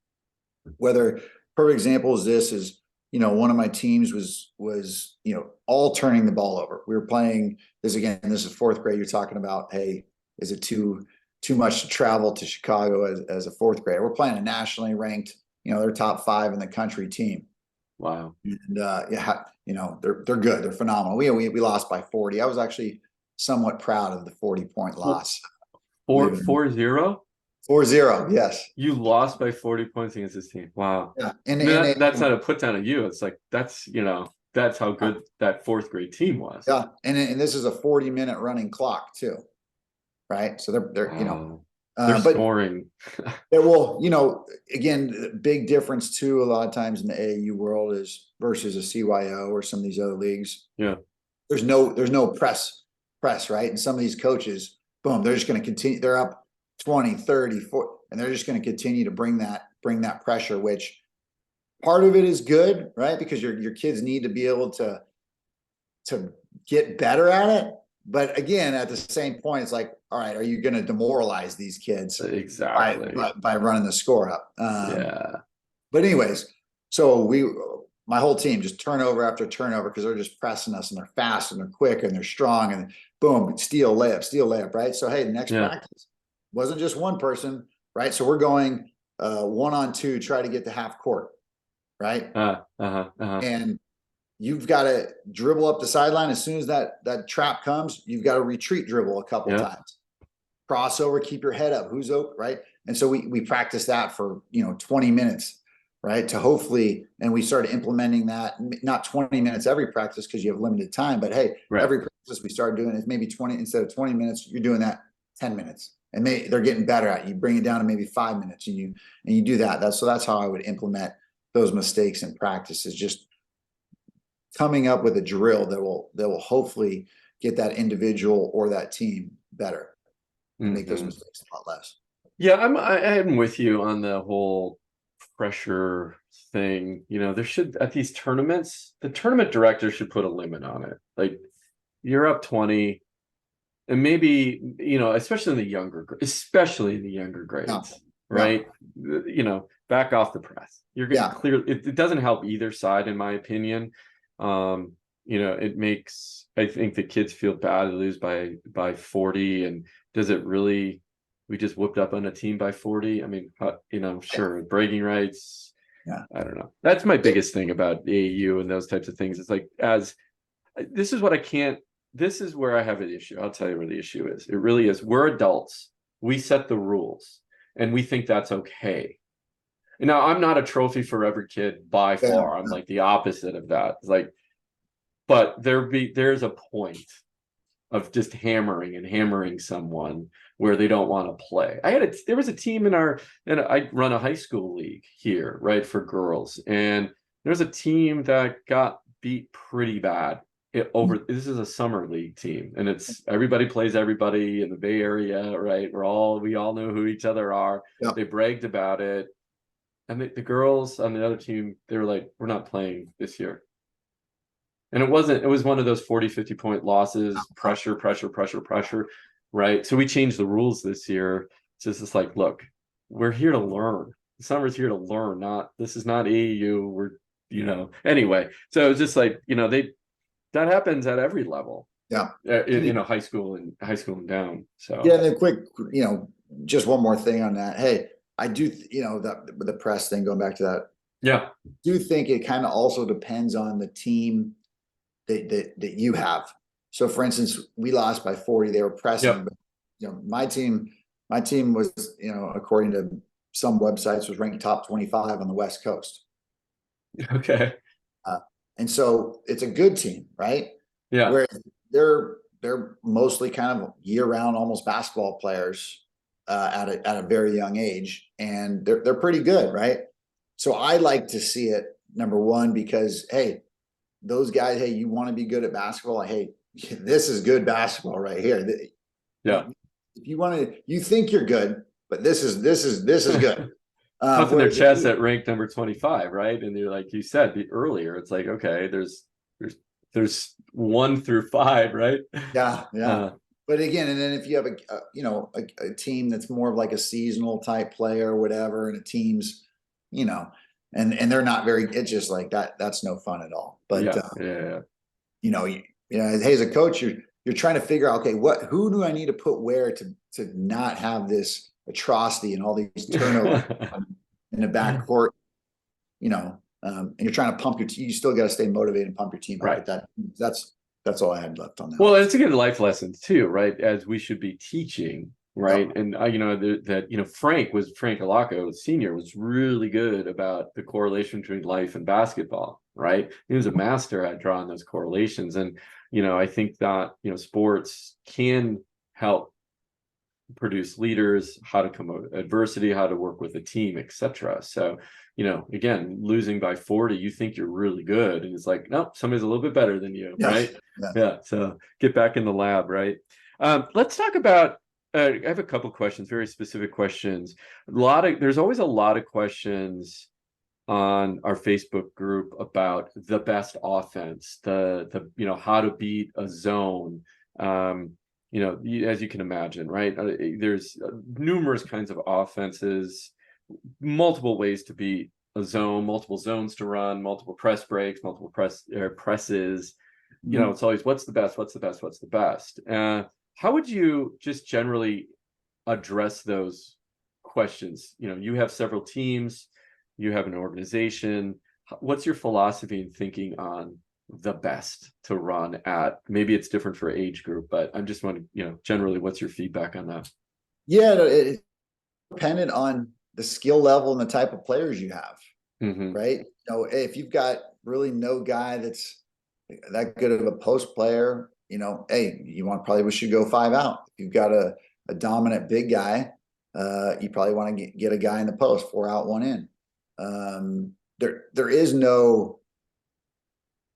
Whether perfect example is this is one of my teams was all turning the ball over. We were playing this again. This is fourth grade. You're talking about, hey, is it too much to travel to Chicago as a fourth grader? We're playing a nationally ranked, they're top 5 in the country team. Wow. And they're good. They're phenomenal. We lost by 40. I was actually somewhat proud of the 40-point loss. 4-0? 4-0, yes. You lost by 40 points against this team. Wow. Yeah. That's not a put down of you. It's like that's how good that fourth grade team was. Yeah. And this is a 40-minute running clock too. Right. So they're they're scoring. Well, again, the big difference too, a lot of times in the AAU world is versus a CYO or some of these other leagues. Yeah. There's no press, right? And some of these coaches, boom, they're just going to continue. They're up 20, 30, 40, and they're just going to continue to bring that pressure, which part of it is good, right? Because your kids need to be able to get better at it. But again, at the same point, it's like, all right, are you going to demoralize these kids exactly by running the score up? Yeah. But anyways, so my whole team just turnover after turnover because they're just pressing us and they're fast and they're quick and they're strong and boom, steal layup, right? So hey, the next practice wasn't just one person, right? So we're going 1-on-2, try to get to half court, right? And you've got to dribble up the sideline. As soon as that trap comes, you've got to retreat dribble a couple times. Crossover, keep your head up. Who's open, right? And so we practice that for 20 minutes, right? To hopefully, and we started implementing that, not 20 minutes every practice because you have limited time, but hey, every practice we started doing is maybe 20 instead of 20 minutes. You're doing that 10 minutes, and they're getting better at it. You bring it down to maybe 5 minutes, and you do that. That's how I would implement those mistakes in practice, is just coming up with a drill that will hopefully get that individual or that team better and make those mistakes a lot less. Yeah, I'm with you on the whole pressure thing. There should, at these tournaments, the tournament director should put a limit on it. Like, you're up 20, and maybe, especially in the younger grades, right? Back off the press. You're getting clear. It doesn't help either side, in my opinion. It makes, I think, the kids feel bad to lose by 40. And does it really, we just whooped up on a team by 40? I mean, sure, bragging rights. Yeah. I don't know. That's my biggest thing about AAU and those types of things. It's like, this is where I have an issue. I'll tell you where the issue is. It really is. We're adults. We set the rules, and we think that's okay. Now, I'm not a trophy for every kid by far. I'm like the opposite of that. It's like, but there's a point of just hammering someone where they don't want to play. There was a team and I run a high school league here, right, for girls, and there's a team that got beat pretty bad this is a summer league team, and it's everybody plays everybody in the Bay Area, right? We all know who each other are. Yeah. They bragged about it, and the girls on the other team, they were like, we're not playing this year. And it was one of those 40, 50 point losses, pressure, right? So we changed the rules this year. It's just like, look, we're here to learn. The summer's here to learn, this is not AAU. Anyway. So it's just like, that happens at every level. Yeah. High school and down. So yeah, and then quick, just one more thing on that. Hey, I do, the press thing, going back to that. Yeah. I do think it kind of also depends on the team that you have. So for instance, we lost by 40, they were pressing, but my team was, according to some websites, was ranked top 25 on the West Coast. Okay. And so it's a good team, right? Yeah. Where they're mostly kind of year-round, almost basketball players at a very young age, and they're pretty good, right? So I like to see it, number one, because hey, those guys, hey, you want to be good at basketball? Hey, this is good basketball right here. Yeah. If you want to, you think you're good, but this is good. Puffing their chest at rank number 25, right? And you're like you said earlier, it's like, okay, there's 1 through 5, right? Yeah. But again, and then if you have a team that's more of like a seasonal type player or whatever, and a team's, and they're not very, it's just like that. That's no fun at all. But yeah. Hey, as a coach, you're trying to figure out, okay, who do I need to put where to not have this atrocity and all these turnovers in the backcourt, and you're trying to pump you still got to stay motivated and pump your team up. Right. But that's all I had left on that. Well, it's a good life lesson too, right? As we should be teaching, right? And Frank Alaco Senior was really good about the correlation between life and basketball, right? He was a master at drawing those correlations, and I think that sports can help produce leaders, how to come out of adversity, how to work with a team, etc. So again, losing by 40, you think you're really good, and it's like, no, somebody's a little bit better than you, right? Yeah. So get back in the lab, right? Let's talk about I have a couple questions, very specific questions. There's always a lot of questions on our Facebook group about the best offense, the how to beat a zone. As you can imagine, right? There's numerous kinds of offenses, multiple ways to beat a zone, multiple zones to run, multiple press breaks, multiple presses. It's always what's the best. How would you just generally address those questions? You have several teams, you have an organization. What's your philosophy and thinking on the best to run at? Maybe it's different for age group, but I'm just wondering, generally, what's your feedback on that? Yeah, it's dependent on the skill level and the type of players you have, right? If you've got really no guy that's that good of a post player, hey, we should go 5 out. If you've got a dominant big guy, you probably want to get a guy in the post, 4 out, 1 in. There is no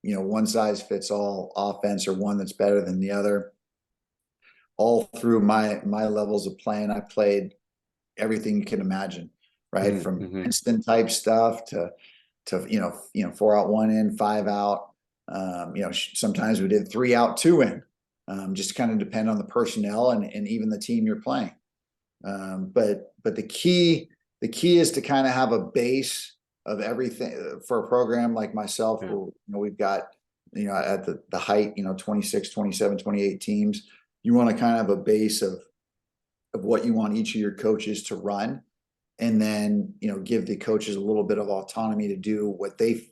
one size fits all offense or one that's better than the other. All through my levels of playing, I played everything you can imagine, right? From instant type stuff to 4 out, 1 in, 5 out. Sometimes we did 3 out, 2 in. Just kind of depend on the personnel and even the team you're playing. But the key is to kind of have a base of everything for a program like myself, where we've got at the height 26, 27, 28 teams. You want to kind of have a base of what you want each of your coaches to run, and then give the coaches a little bit of autonomy to do what they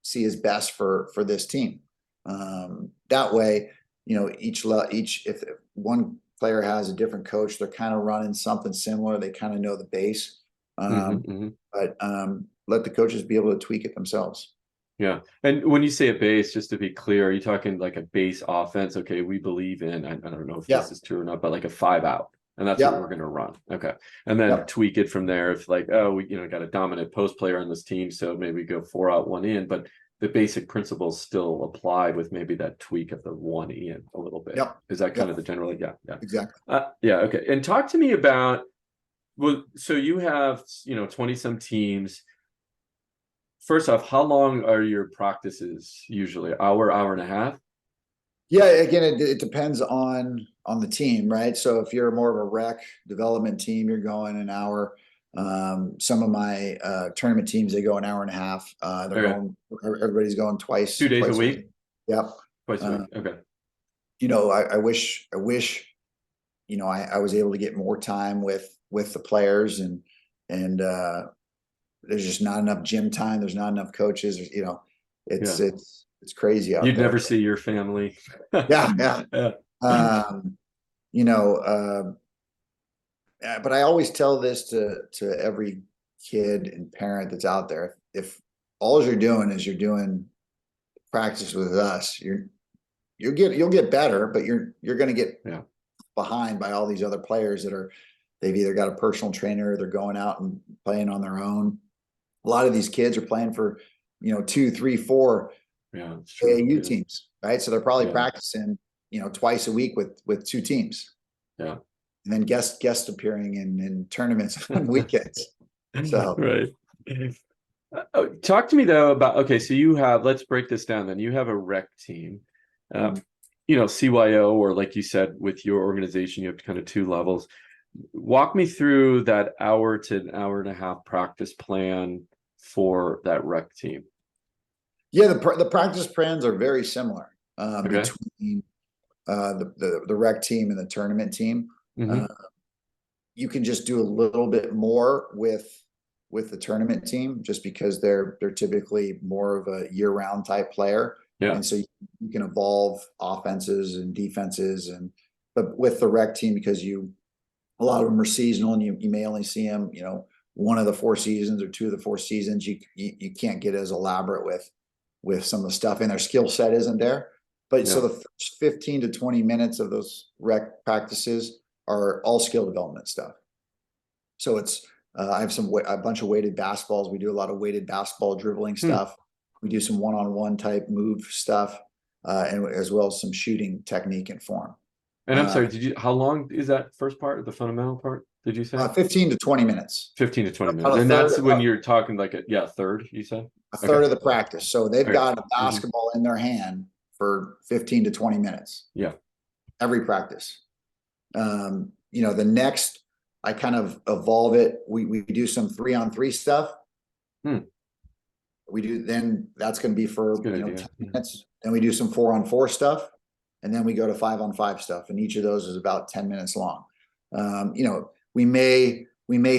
see as best for this team. That way, if one player has a different coach, they're kind of running something similar. They kind of know the base, but let the coaches be able to tweak it themselves. Yeah. And when you say a base, just to be clear, are you talking like a base offense? Okay, we believe in, I don't know if Yeah. this is true or not, but like a 5 out. And that's what we're Yep. going to run. Okay. And then Yep. tweak it from there. If like, oh, we, got a dominant post player on this team, so maybe we go 4 out, 1 in, but the basic principles still apply with maybe that tweak of the 1 in a little bit. Yep. Is that kind Yep. of the general? Yeah. Yeah. Exactly. Yeah. Okay. And talk to me about, well, so you have, 20 some teams. First off, how long are your practices usually? Hour and a half? Yeah, again, it depends on the team, right? So if you're more of a rec development team, you're going an hour. Some of my tournament teams, they go an hour and a half. They're Okay. going, everybody's going 2 days a twice a week. week? Yep. Twice a week. Uh, Okay. I wish, I was able to get more time with the players and there's just not enough gym time. There's not enough coaches, it's, Yeah. it's crazy out You'd there. never see your family. Yeah. Yeah. Yeah. Um, you know, but I always tell this to every kid and parent that's out there. If all you're doing is you're doing practice with us, you'll get better, but you're going to get Yeah. behind by all these other players they've either got a personal trainer or they're going out and playing on their own. A lot of these kids are playing for 2, 3, 4 Yeah, it's true. AAU Yeah. teams, right? So they're probably Yeah. practicing twice a week with 2 teams. Yeah. And then guest appearing in tournaments on weekends. So Right. Talk to me though about, okay, so let's break this down then. You have a rec team, CYO, or like you said, with your organization, you have kind of 2 levels. Walk me through that hour to an hour and a half practice plan for that rec team. yeah, the practice plans are very similar Okay. between the rec team and the tournament team. Mhm. You can just do a little bit more with the tournament team just because they're typically more of a year-round type player. Yeah. And so you can evolve offenses and defenses but with the rec team, because a lot of them are seasonal and you may only see them, 1 of the 4 seasons or 2 of the 4 seasons, you can't get as elaborate with some of the stuff, and their skill set isn't there. But so Yeah. the first 15 to 20 minutes of those rec practices are all skill development stuff. So it's I have a bunch of weighted basketballs. We do a lot of weighted basketball dribbling stuff. We do some one-on-one type move stuff, and as well as some shooting technique and form. And I'm sorry, how long is that first part, the fundamental part, did you say? 15 to 20 minutes. 15 to 20 About minutes. a And that's third- when you're talking like a third, you said? A third of the practice. So they've Okay. got a basketball in their hand for 15 to 20 minutes. Yeah. Every practice. The next, I kind of evolve it. We do some 3-on-3 stuff. Then that's going to be for Good idea. 10 minutes. Then we do some 4-on-4 stuff, and then we go to 5-on-5 stuff, and each of those is about 10 minutes long. We may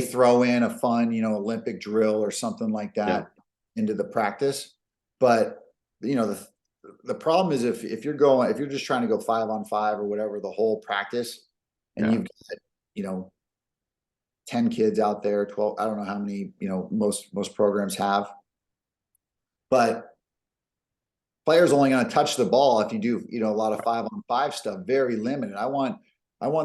throw in a fun Olympic drill or something like that into the practice, but the problem is if you're just trying to go 5-on-5 or whatever the whole practice, and you've got 10 kids out there, 12, I don't know how many most programs have, but players only going to touch the ball if you do a lot of 5-on-5 stuff. Very limited. I want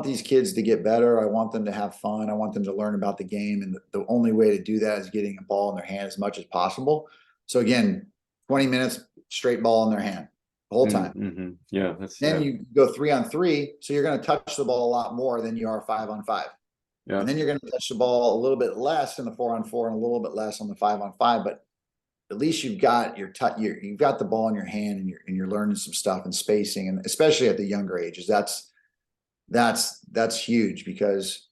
these kids to get better. I want them to have fun. I want them to learn about the game, and the only way to do that is getting a ball in their hand as much as possible. So again, 20 minutes straight ball in their hand the whole time. Yeah, then you go 3-on-3, so you're going to touch the ball a lot more than you are 5-on-5. Yeah. And then you're going to touch the ball a little bit less in the 4-on-4 and a little bit less on the 5-on-5, but at least you've got you've got the ball in your hand, and you're learning some stuff and spacing, and especially at the younger ages, that's huge, because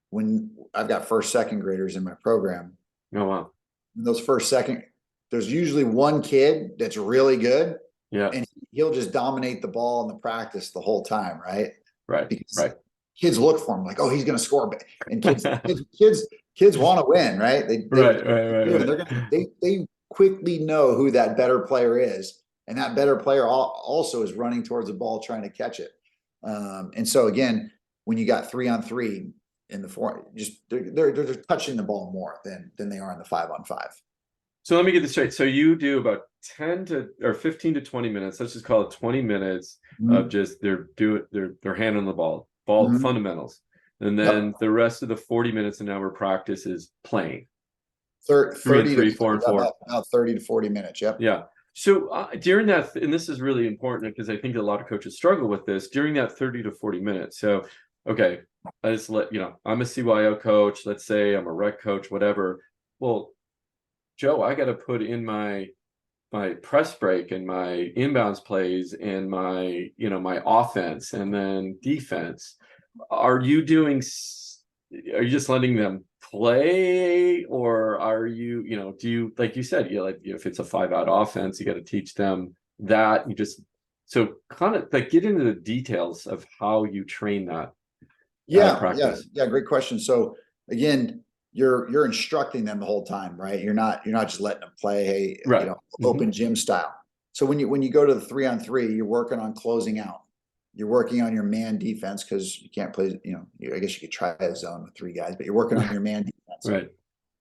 when I've got 1st, 2nd graders in my program, Oh wow. those 1st, 2nd, there's usually one kid that's really good, and he'll just dominate the ball in the practice the whole time, right? Because kids look for him like, oh, he's going to score, and kids want to win, right? They quickly know who that better player is, and that better player also is running towards the ball trying to catch it. And so again, when you got 3-on-3 in the 4, just they're touching the ball more than they are in the 5-on-5. So let me get this straight. So you do about 10 to or 15 to 20 minutes. Let's just call it 20 minutes of Mhm. just they're handling the ball, Mhm. fundamentals. And Yep. then the rest of the 40 minutes an hour practice is playing. 30 to 3 and 3, 4 and 4. about 30 to 40 minutes. Yep. Yeah. So during that, and this is really important because I think a lot of coaches struggle with this during that 30 to 40 minutes. So, okay, I just I'm a CYO coach. Let's say I'm a rec coach, whatever. Well, Joe, I got to put in my press break and my inbounds plays and my offense and then defense. Are you doing? Are you just letting them play, or are do you, like you said, like if it's a 5-out offense, you got to teach them that. You just so kind of like get into the details of how you train that out of practice. Yeah. Great question. So again, you're instructing them the whole time, right? You're not just letting them play, hey, Right. open gym style. So when you go to the 3-on-3, you're working on closing out. You're working on your man defense because you can't play, I guess you could try a zone with 3 guys, but you're working on your man defense. Right.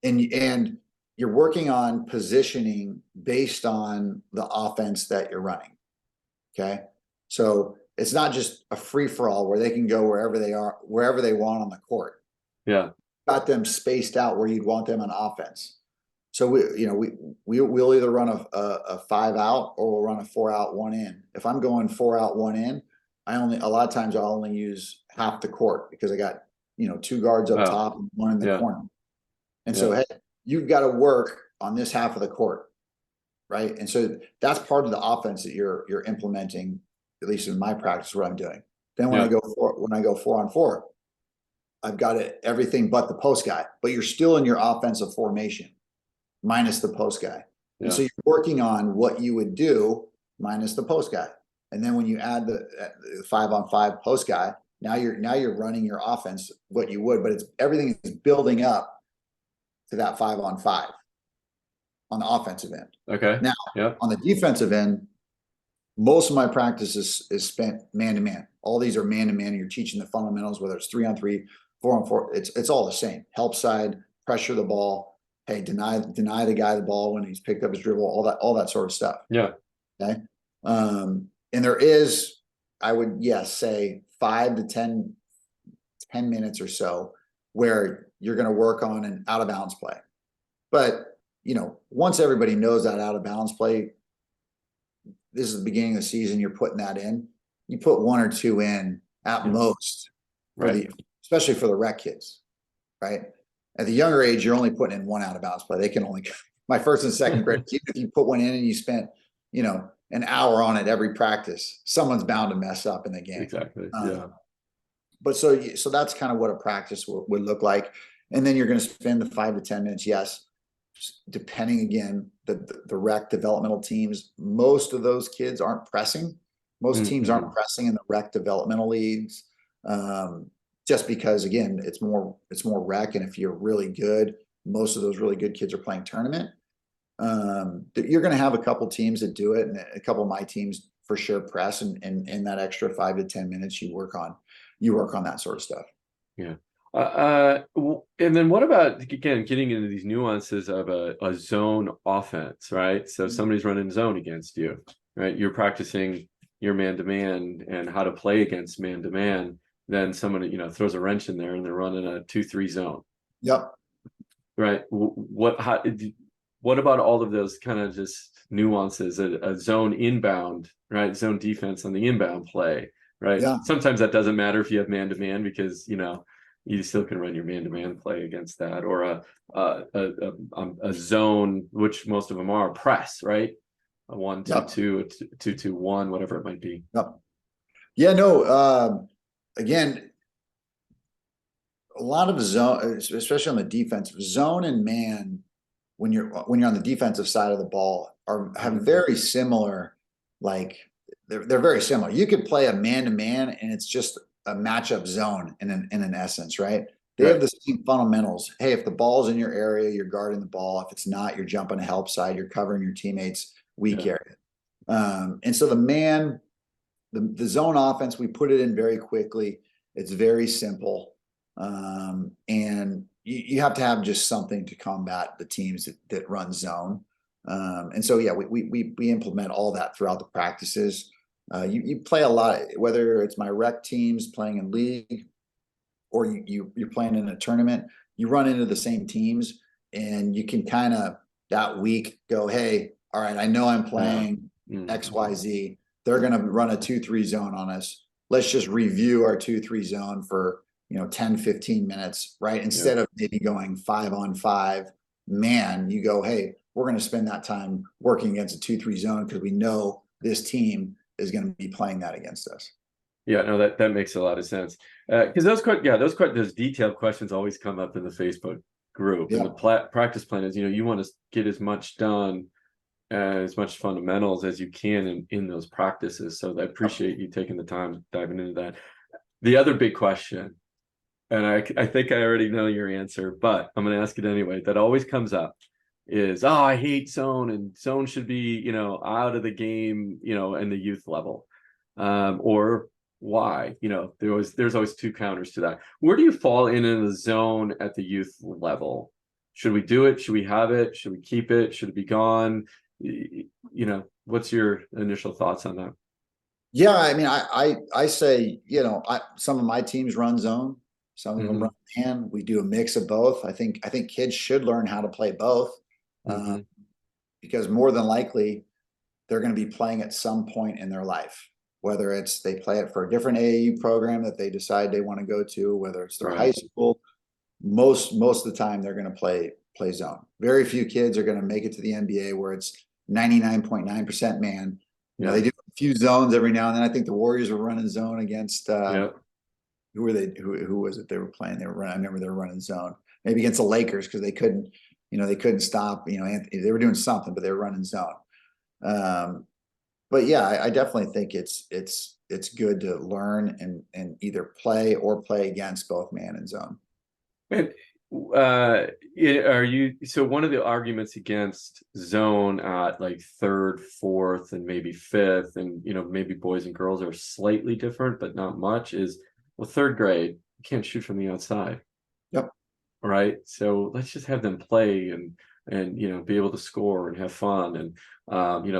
And you're working on positioning based on the offense that you're running. Okay. So it's not just a free for all where they can go wherever they want on the court. Yeah. Got them spaced out where you'd want them on offense. So we'll either run a 5-out or we'll run a 4-out, 1-in. If I'm going 4-out, 1-in, a lot of times I'll only use half the court because I got 2 guards up top and 1 in the corner. And so, hey, you've got to work on this half of the court, right? And so that's part of the offense that you're implementing, at least in my practice, what I'm doing. Then when I go 4-on-4, I've got everything but the post guy, but you're still in your offensive formation minus the post guy. And so you're working on what you would do minus the post guy. And then when you add the 5-on-5 post guy, now you're running your offense what you would, but everything is building up to that 5-on-5 on the offensive end. Okay. Now, on the defensive end, most of my practice is spent man-to-man. All these are man-to-man. You're teaching the fundamentals, whether it's 3-on-3, 4-on-4. It's all the same. Help side, pressure the ball. Hey, deny the guy the ball when he's picked up his dribble. All that sort of stuff. Yeah. Okay. And there is, I would say 5 to 10 minutes or so where you're going to work on an out of bounds play. But once everybody knows that out of bounds play, this is the beginning of the season, you're putting that in. You put 1 or 2 in at most especially for the rec kids, right? At the younger age, you're only putting in 1 out of bounds play. They can only my first and second grade, if you put 1 in and you spent, an hour on it every practice, someone's bound to mess up in the game. Exactly. But so that's kind of what a practice would look like. And then you're going to spend the 5 to 10 minutes. Yes. Depending again, the rec developmental teams, most of those kids aren't pressing. Most teams aren't pressing in the rec developmental leagues. Just because again, it's more rec. And if you're really good, most of those really good kids are playing tournament. You're going to have a couple teams that do it, and a couple of my teams for sure press, and in that extra 5 to 10 minutes, you work on that sort of stuff. Yeah. And then what about, again, getting into these nuances of a zone offense, right? So somebody's running zone against you, right? You're practicing your man-to-man and how to play against man-to-man. Then someone, throws a wrench in there and they're running a 2-3 zone. Yep. Right. What about all of those kind of just nuances, a zone inbound, right? Zone defense on the inbound play, right? Yeah. Sometimes that doesn't matter if you have man-to-man because, you still can run your man-to-man play against that, or a zone, which most of them are press, right? A 1-2-2, a 2-2-1, whatever it might be. Yep. Yeah. No. Again, a lot of zone, especially on the defensive zone and man, when you're on the defensive side of the ball, have very similar, like they're very similar. You could play a man-to-man and it's just a matchup zone in an essence, right? They have the same fundamentals. Hey, if the ball's in your area, you're guarding the ball. If it's not, you're jumping a help side, you're covering your teammates' weak area. And so the zone offense, we put it in very quickly. It's very simple. And you have to have just something to combat the teams that run zone. And so, yeah, we implement all that throughout the practices. You play a lot, whether it's my rec teams playing in league or you're playing in a tournament, you run into the same teams and you can kind of that week go, hey, all right, I know I'm playing XYZ. They're going to run a 2-3 zone on us. Let's just review our 2-3 zone for, 10, 15 minutes, right? Instead of maybe going 5-on-5 man, you go, hey, we're going to spend that time working against a 2-3 zone because we know this team is going to be playing that against us. Yeah, no, that makes a lot of sense. Because those detailed questions always come up in the Facebook group. And the practice plan is, you want to get as much done, as much fundamentals as you can in those practices. So I appreciate you taking the time diving into that. The other big question, and I think I already know your answer, but I'm going to ask it anyway, that always comes up is, I hate zone, and zone should be, out of the game, in the youth level. Or why? There's always two counters to that. Where do you fall in the zone at the youth level? Should we do it? Should we have it? Should we keep it? Should it be gone? What's your initial thoughts on that? Yeah, I mean, I say, some of my teams run zone, some of them run man. We do a mix of both. I think kids should learn how to play both, because more than likely they're going to be playing at some point in their life, whether it's they play it for a different AAU program that they decide they want to go to, whether it's their high school. Most of the time they're going to play zone. Very few kids are going to make it to the NBA where it's 99.9% man. They do a few zones every now and then. I think the Warriors were running zone against who were they? Who was it they were playing? They were running. I remember they were running zone, maybe against the Lakers because they couldn't stop. Anthony, they were doing something, but they were running zone. But yeah, I definitely think it's good to learn and either play or play against both man and zone. And so one of the arguments against zone at like third, fourth, and maybe fifth, and maybe boys and girls are slightly different, but not much, is, well, third grade, you can't shoot from the outside. Yep. Right. So let's just have them play and be able to score and have fun. And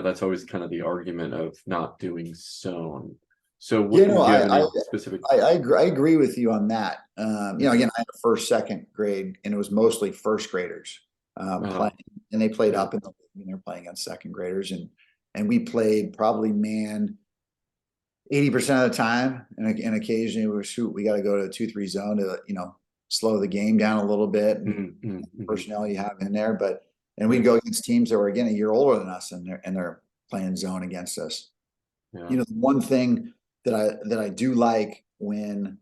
that's always kind of the argument of not doing zone. So what specific? I agree with you on that. Again, I had a first, second grade, and it was mostly first graders playing, and they played up in the league, and they're playing against second graders, and we played probably man 80% of the time, and occasionally we got to go to a 2-3 zone to slow the game down a little bit, and personnel you have in there, and we'd go against teams that were again a year older than us, and they're playing zone against us. The one thing that I do like when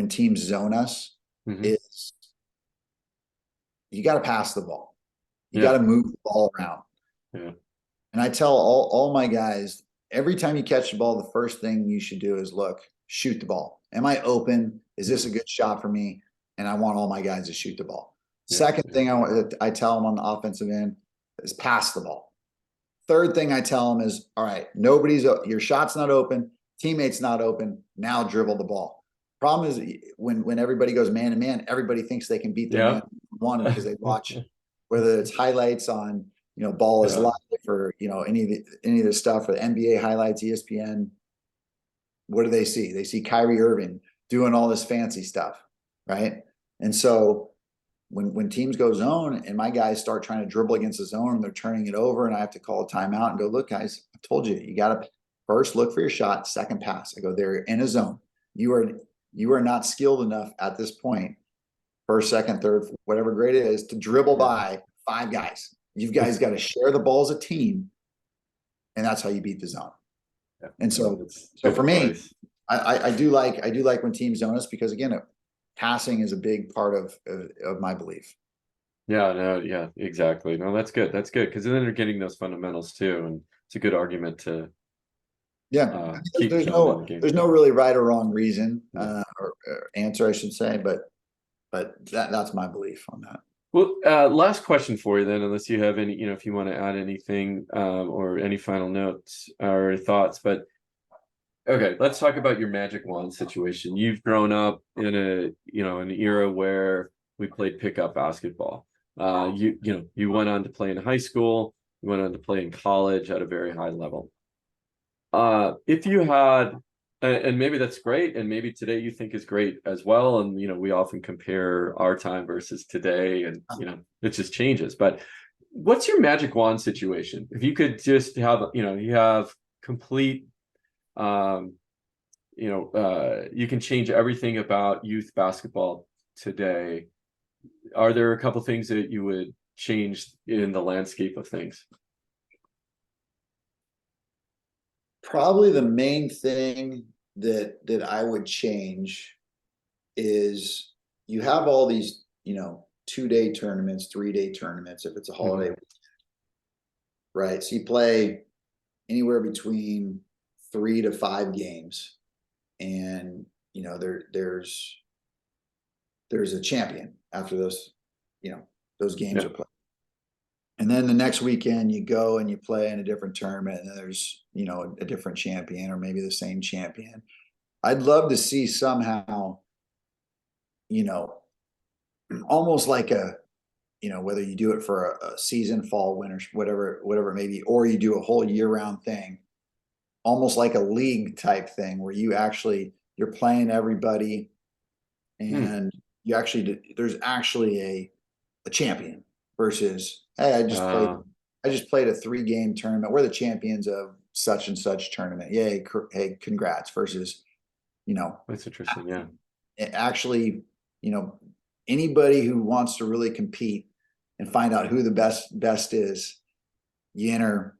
teams zone us is you got to pass the ball. You got to move the ball around. Yeah. And I tell all my guys, every time you catch the ball, the first thing you should do is shoot the ball. Am I open? Is this a good shot for me? And I want all my guys to shoot the ball. Second thing I tell them on the offensive end is pass the ball. Third thing I tell them is, all right, your shot's not open, teammate's not open, now dribble the ball. Problem is when everybody goes man to man, everybody thinks they can beat the man one because they watch, whether it's highlights on, Ball is Live or, any of the stuff, or NBA highlights, ESPN. What do they see? They see Kyrie Irving doing all this fancy stuff, right? And so when teams go zone and my guys start trying to dribble against the zone and they're turning it over and I have to call a timeout and go, look, guys, I told you, you got to first look for your shot, second pass. I go, they're in a zone. You are not skilled enough at this point, first, second, third, whatever grade it is, to dribble by 5 guys. You guys got to share the ball as a team, and that's how you beat the zone. Yeah. And so for me, I do like when teams zone us because again, passing is a big part of my belief. Yeah, exactly. No, that's good. That's good because then they're getting those fundamentals too, and it's a good argument to. There's no really right or wrong reason or answer, I should say, but that's my belief on that. Well, last question for you then, unless you have any, if you want to add anything or any final notes or thoughts, but okay, let's talk about your magic wand situation. You've grown up in an era where we played pickup basketball. You went on to play in high school, you went on to play in college at a very high level. If you had, and maybe that's great, and maybe today you think is great as well, and we often compare our time versus today, and it just changes. But what's your magic wand situation? If you could just have, you have complete, you can change everything about youth basketball today. Are there a couple things that you would change in the landscape of things? Probably the main thing that I would change is you have all these, 2-day tournaments, 3-day tournaments, if it's a holiday, right? So you play anywhere between 3 to 5 games, and there's a champion after those games are played. And then the next weekend you go and you play in a different tournament, and there's, a different champion or maybe the same champion. I'd love to see somehow, almost like whether you do it for a season, fall, winter, whatever it may be, or you do a whole year round thing, almost like a league type thing where you're playing everybody, and there's actually a champion versus, hey, I just played a 3-game tournament. We're the champions of such and such tournament. Yay. Hey, congrats versus, That's interesting. Yeah. Actually, anybody who wants to really compete and find out who the best is, you enter,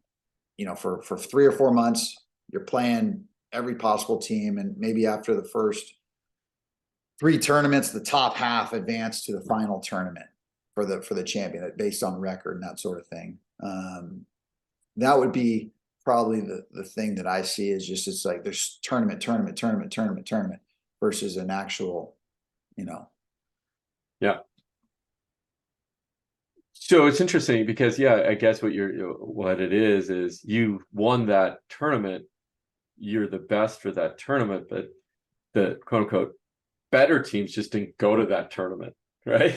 for 3 or 4 months, you're playing every possible team. And maybe after the first 3 tournaments, the top half advance to the final tournament for the champion based on record and that sort of thing. That would be probably the thing that I see is just, it's like there's tournament versus an actual, Yeah. So it's interesting because, I guess what it is you won that tournament. You're the best for that tournament, but the quote unquote better teams just didn't go to that tournament, right?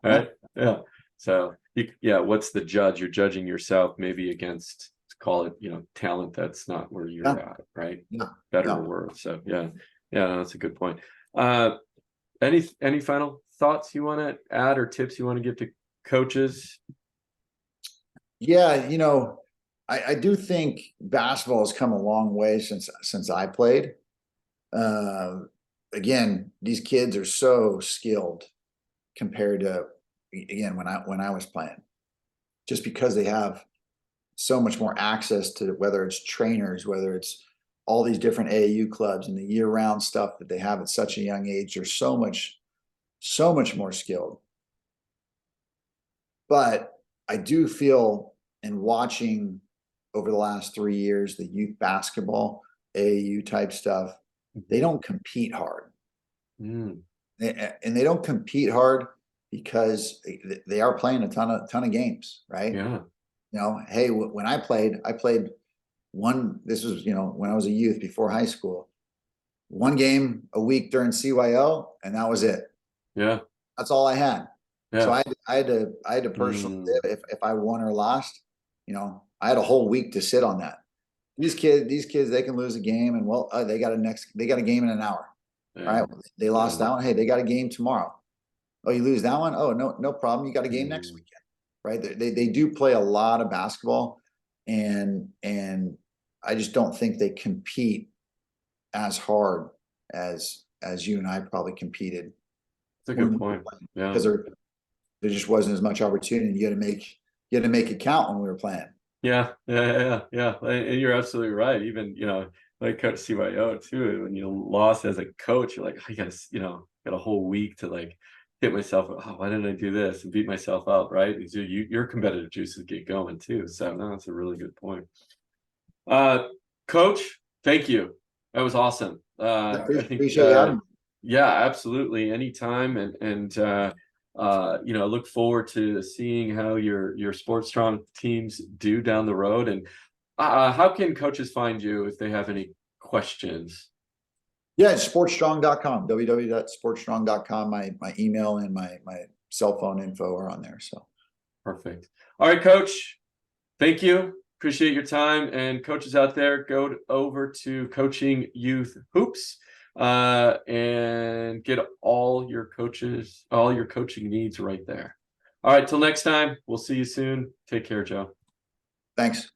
Right. Yeah. So what's the judge? You're judging yourself maybe against, call it, talent that's not where you're at, right? Better or worse. So that's a good point. Any final thoughts you want to add or tips you want to give to coaches? I do think basketball has come a long way since I played. Again, these kids are so skilled compared to, again, when I was playing, just because they have so much more access to, whether it's trainers, whether it's all these different AAU clubs and the year-round stuff that they have at such a young age. They're so much more skilled. But I do feel, in watching over the last 3 years, the youth basketball, AAU type stuff, they don't compete hard. And they don't compete hard because they are playing a ton of games, right? Hey, when I played one, this was, when I was a youth before high school, 1 game a week during CYO, and that was it. That's all I had. So I had to personally, if I won or lost, I had a whole week to sit on that. These kids, they can lose a game, and they got a game in an hour. All right. They lost that one. Hey, they got a game tomorrow. Oh, you lose that one? Oh, no problem. You got a game next weekend. Right. They do play a lot of basketball, and I just don't think they compete as hard as you and I probably competed. That's a good point. Because there just wasn't as much opportunity. You had to make it count when we were playing. Yeah. And you're absolutely right. Even, like Coach CYO too, when you lost as a coach, you're like, I got a whole week to like hit myself. Oh, why didn't I do this and beat myself up? Right. Your competitive juices get going too. So no, that's a really good point. Coach, thank you. That was awesome. I think, appreciate having me. Yeah, absolutely. Anytime. And I look forward to seeing how your Sports Strong teams do down the road. And how can coaches find you if they have any questions? Yeah, it's sportsstrong.com, www.sportsstrong.com. My email and my cell phone info are on there. So Perfect. All right, Coach. Thank you. Appreciate your time. And coaches out there, go over to Coaching Youth Hoops and get all your coaching needs right there. All right, till next time. We'll see you soon. Take care, Joe. thanks.